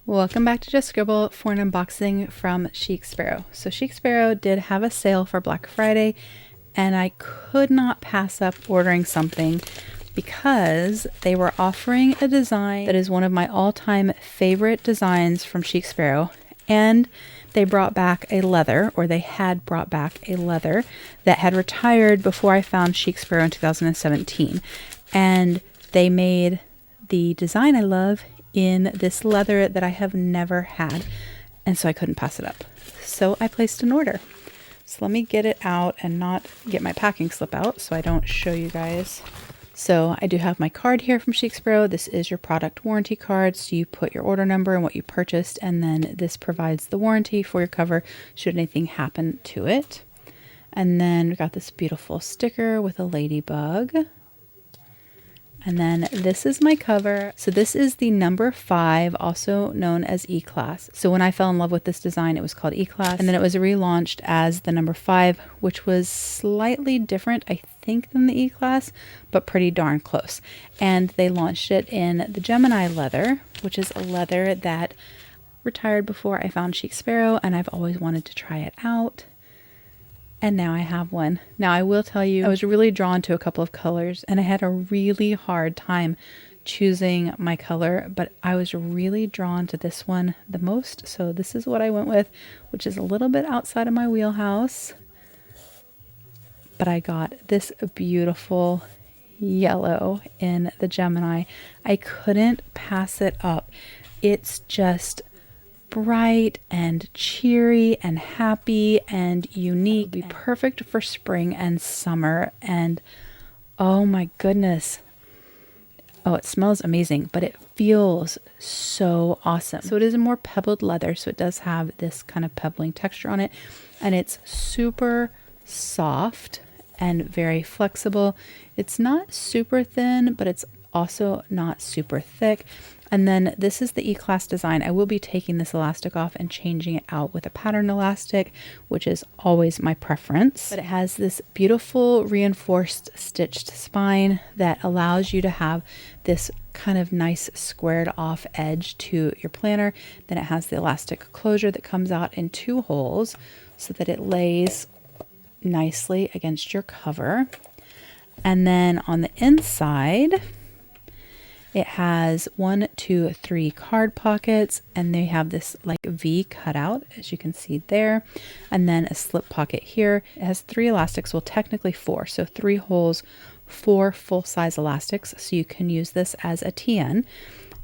Welcome back to Just Scribble for an unboxing from Chic Sparrow. So Chic Sparrow did have a sale for Black Friday, and I could not pass up ordering something because they were offering a design that is one of my all-time favorite designs from Chic Sparrow, and they brought back a leather, or they had brought back a leather that had retired before I found Chic Sparrow in 2017, and they made the design I love in this leather that I have never had, and so I couldn't pass it up. So I placed an order. So let me get it out and not get my packing slip out so I don't show you guys. So I do have my card here from Chic Sparrow. This is your product warranty card. So you put your order number and what you purchased, and then this provides the warranty for your cover should anything happen to it. And then we got this beautiful sticker with a ladybug. And then this is my cover. So this is the number 5, also known as E-Class. So when I fell in love with this design, it was called E-Class. And then it was relaunched as the number 5, which was slightly different, I think, than the E-Class, but pretty darn close. And they launched it in the Gemini leather, which is a leather that retired before I found Chic Sparrow, and I've always wanted to try it out. And now I have one. Now I will tell you, I was really drawn to a couple of colors, and I had a really hard time choosing my color, but I was really drawn to this one the most. So this is what I went with, which is a little bit outside of my wheelhouse. But I got this beautiful yellow in the Gemini. I couldn't pass it up. It's just bright and cheery and happy and unique. It would be perfect for spring and summer. And oh my goodness. Oh, it smells amazing, but it feels so awesome. So it is a more pebbled leather, so it does have this kind of pebbling texture on it, and it's super soft and very flexible. It's not super thin, but it's also not super thick. And then this is the E-Class design. I will be taking this elastic off and changing it out with a pattern elastic, which is always my preference. But it has this beautiful reinforced stitched spine that allows you to have this kind of nice squared off edge to your planner. Then it has the elastic closure that comes out in 2 holes so that it lays nicely against your cover. And then on the inside, it has 1, 2, 3 card pockets, and they have this like V cutout, as you can see there, and then a slip pocket here. It has 3 elastics, well, technically 4, so 3 holes, 4 full-size elastics, so you can use this as a TN.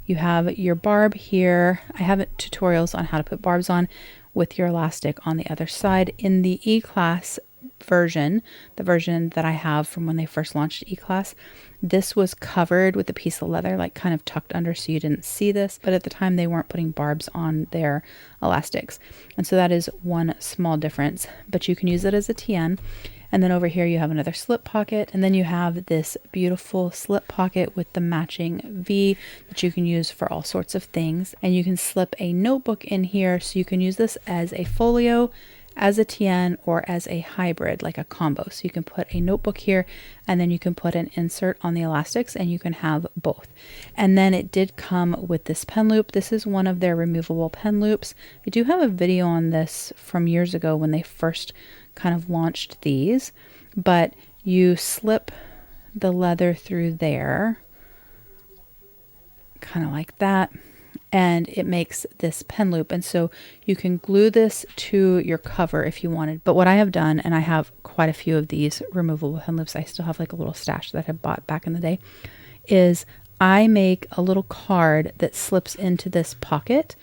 You have your barb here. I have tutorials on how to put barbs on with your elastic on the other side. In the E-Class version, the version that I have from when they first launched E-Class, this was covered with a piece of leather, like kind of tucked under so you didn't see this, but at the time they weren't putting barbs on their elastics, and so that is one small difference, but you can use it as a TN. And then over here you have another slip pocket, and then you have this beautiful slip pocket with the matching V that you can use for all sorts of things, and you can slip a notebook in here, so you can use this as a folio, as a TN, or as a hybrid, like a combo. So you can put a notebook here, and then you can put an insert on the elastics, and you can have both. And then it did come with this pen loop. This is one of their removable pen loops. I do have a video on this from years ago when they first kind of launched these, but you slip the leather through there, kind of like that, and it makes this pen loop, and so you can glue this to your cover if you wanted. But what I have done, and I have quite a few of these removable pen loops, I still have like a little stash that I bought back in the day, is I make a little card that slips into this pocket,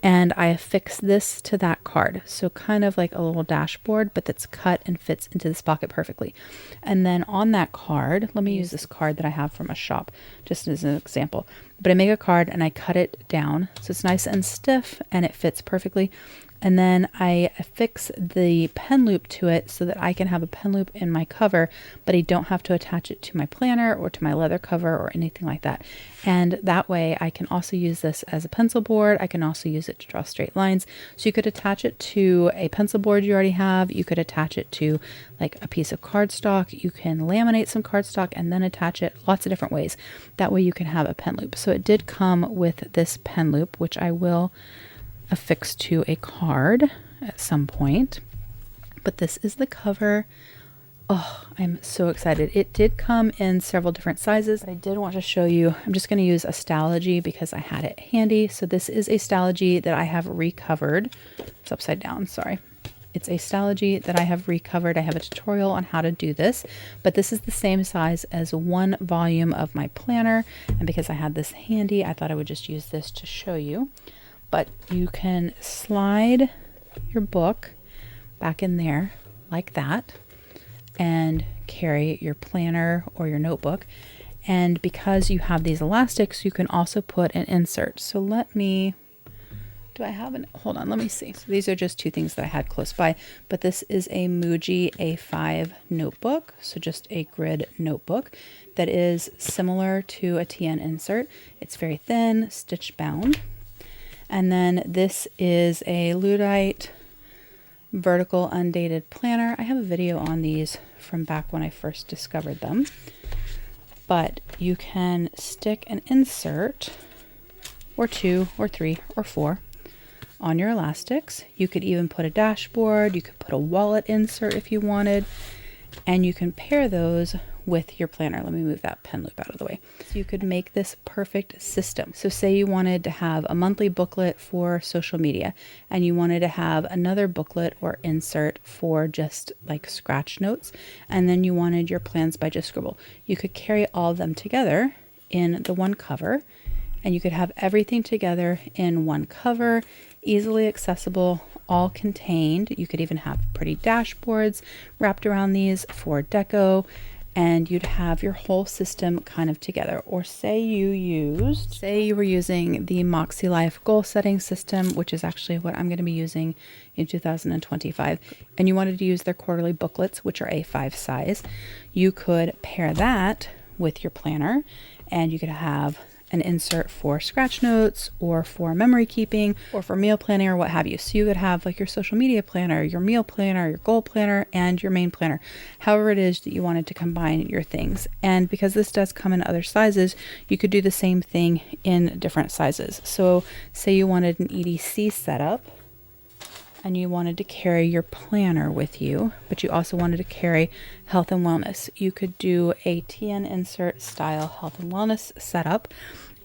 and I affix this to that card. So kind of like a little dashboard, but that's cut and fits into this pocket perfectly. And then on that card, let me use this card that I have from a shop just as an example. But I make a card and I cut it down so it's nice and stiff and it fits perfectly. and then I affix the pen loop to it so that I can have a pen loop in my cover, but I don't have to attach it to my planner or to my leather cover or anything like that. And that way I can also use this as a pencil board. I can also use it to draw straight lines. So you could attach it to a pencil board you already have. You could attach it to like a piece of cardstock. You can laminate some cardstock and then attach it lots of different ways. That way you can have a pen loop. So it did come with this pen loop, which I will affix to a card at some point. But this is the cover. Oh, I'm so excited. It did come in several different sizes, but I did want to show you. I'm just going to use a Stalogy because I had it handy. So this is a Stalogy that I have recovered. It's upside down, sorry. It's a Stalogy that I have recovered. I have a tutorial on how to do this, but this is the same size as one volume of my planner. And because I had this handy, I thought I would just use this to show you. But you can slide your book back in there like that and carry your planner or your notebook. And because you have these elastics, you can also put an insert. So let me, hold on, let me see. So these are just two things that I had close by, but this is a Muji A5 notebook. So just a grid notebook that is similar to a TN insert. It's very thin, stitch bound. And then this is a Luddite vertical undated planner. I have a video on these from back when I first discovered them. But you can stick an insert or 2 or 3 or 4 on your elastics. You could even put a dashboard. You could put a wallet insert if you wanted. And you can pair those with your planner. Let me move that pen loop out of the way. So you could make this perfect system. So say you wanted to have a monthly booklet for social media and you wanted to have another booklet or insert for just like scratch notes, and then you wanted your plans by Just Scribble. You could carry all of them together in the one cover, and you could have everything together in one cover, easily accessible, all contained. You could even have pretty dashboards wrapped around these for deco, and you'd have your whole system kind of together. Or say you were using the Moxie Life goal setting system, which is actually what I'm going to be using in 2025, and you wanted to use their quarterly booklets, which are A5 size. You could pair that with your planner, and you could have an insert for scratch notes or for memory keeping or for meal planning or what have you. So you could have like your social media planner, your meal planner, your goal planner, and your main planner, however it is that you wanted to combine your things. And because this does come in other sizes, you could do the same thing in different sizes. So say you wanted an EDC setup and you wanted to carry your planner with you, but you also wanted to carry health and wellness. You could do a TN insert style health and wellness setup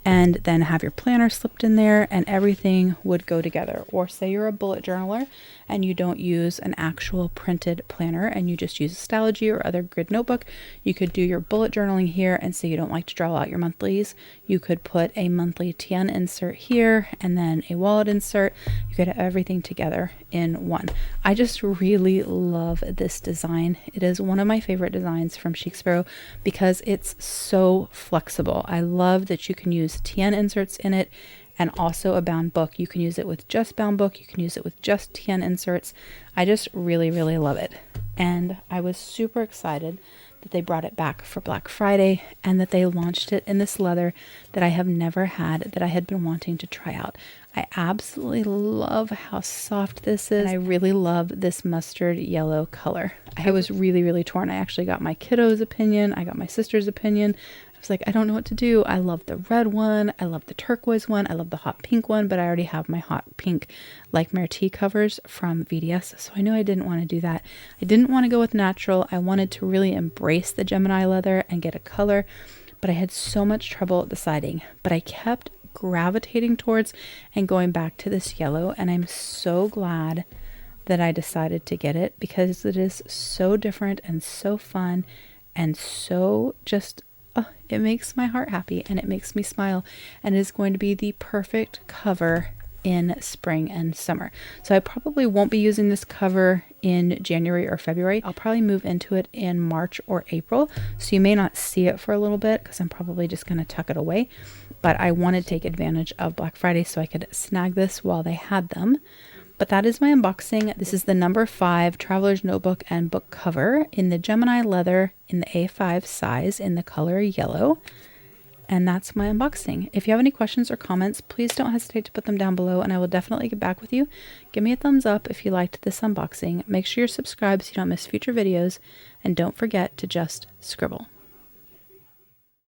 and then have your planner slipped in there and everything would go together. Or say you're a bullet journaler and you don't use an actual printed planner and you just use a Stalogy or other grid notebook, you could do your bullet journaling here, and say you don't like to draw out your monthlies, you could put a monthly TN insert here and then a wallet insert. You could have everything together in one. I just really love this design. It is one of my favorite designs from Chic Sparrow because it's so flexible. I love that you can use TN inserts in it and also a bound book. You can use it with just bound book. You can use it with just TN inserts. I just really, really love it. And I was super excited that they brought it back for Black Friday and that they launched it in this leather that I have never had, that I had been wanting to try out. I absolutely love how soft this is. And I really love this mustard yellow color. I was really, really torn. I actually got my kiddo's opinion. I got my sister's opinion. I was like, I don't know what to do. I love the red one. I love the turquoise one. I love the hot pink one, but I already have my hot pink like Métis covers from VDS. So I knew I didn't want to do that. I didn't want to go with natural. I wanted to really embrace the Gemini leather and get a color, but I had so much trouble deciding. But I kept gravitating towards and going back to this yellow, and I'm so glad that I decided to get it because it is so different and so fun and so just it makes my heart happy and it makes me smile, and it is going to be the perfect cover in spring and summer. So I probably won't be using this cover in January or February. I'll probably move into it in March or April. So you may not see it for a little bit because I'm probably just going to tuck it away. But I want to take advantage of Black Friday so I could snag this while they had them. But that is my unboxing. This is the number 5 Traveler's Notebook and book cover in the Gemini leather in the A5 size in the color yellow. And that's my unboxing. If you have any questions or comments, please don't hesitate to put them down below and I will definitely get back with you. Give me a thumbs up if you liked this unboxing. Make sure you're subscribed so you don't miss future videos. And don't forget to just scribble.